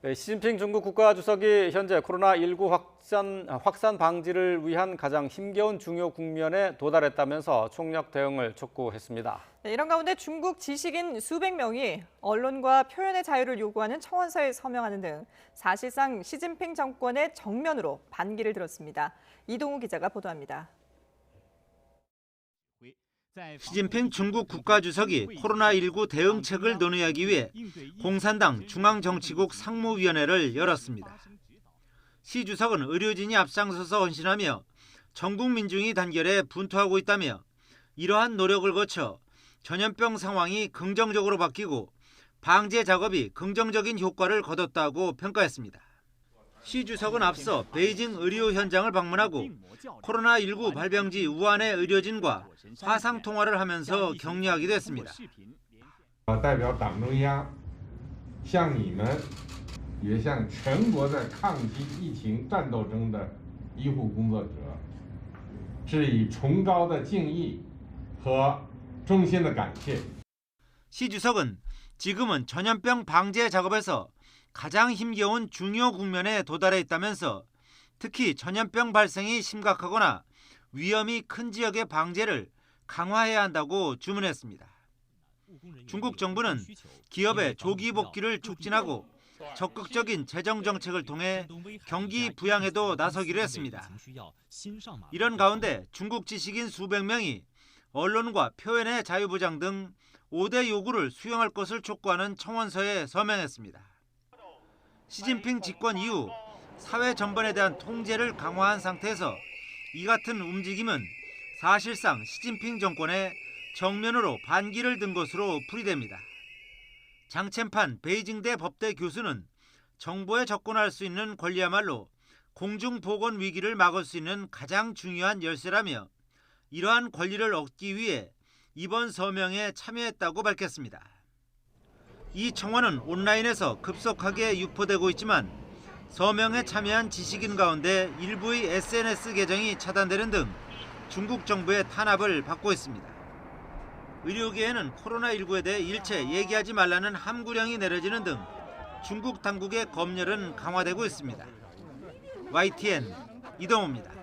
네, 시진핑 중국 국가주석이 현재 코로나19 확산 방지를 위한 가장 힘겨운 중요 국면에 도달했다면서 총력 대응을 촉구했습니다. 네, 이런 가운데 중국 지식인 수백 명이 언론과 표현의 자유를 요구하는 청원서에 서명하는 등 사실상 시진핑 정권의 정면으로 반기를 들었습니다. 이동우 기자가 보도합니다. 시진핑 중국 국가주석이 코로나19 대응책을 논의하기 위해 공산당 중앙정치국 상무위원회를 열었습니다. 시 주석은 의료진이 앞장서서 헌신하며 전국 민중이 단결해 분투하고 있다며 이러한 노력을 거쳐 전염병 상황이 긍정적으로 바뀌고 방제 작업이 긍정적인 효과를 거뒀다고 평가했습니다. 시 주석은 앞서 베이징 의료 현장을 방문하고 코로나19 발병지 우한의 의료진과 화상 통화를 하면서 격려하기도 했습니다. 代表党中央向你们也向全国在抗击疫情战斗中的医护工作者致以崇高的敬意和衷心的感谢. 시 주석은 지금은 전염병 방제 작업에서 가장 힘겨운 중요 국면에 도달해 있다면서 특히 전염병 발생이 심각하거나 위험이 큰 지역의 방제를 강화해야 한다고 주문했습니다. 중국 정부는 기업의 조기 복귀를 촉진하고 적극적인 재정 정책을 통해 경기 부양에도 나서기로 했습니다. 이런 가운데 중국 지식인 수백 명이 언론과 표현의 자유 보장 등 5대 요구를 수용할 것을 촉구하는 청원서에 서명했습니다. 시진핑 집권 이후 사회 전반에 대한 통제를 강화한 상태에서 이 같은 움직임은 사실상 시진핑 정권의 정면으로 반기를 든 것으로 풀이됩니다. 장첸판 베이징대 법대 교수는 정보에 접근할 수 있는 권리야말로 공중보건 위기를 막을 수 있는 가장 중요한 열쇠라며 이러한 권리를 얻기 위해 이번 서명에 참여했다고 밝혔습니다. 이 청원은 온라인에서 급속하게 유포되고 있지만 서명에 참여한 지식인 가운데 일부의 SNS 계정이 차단되는 등 중국 정부의 탄압을 받고 있습니다. 의료계에는 코로나19에 대해 일체 얘기하지 말라는 함구령이 내려지는 등 중국 당국의 검열은 강화되고 있습니다. YTN 이동호입니다.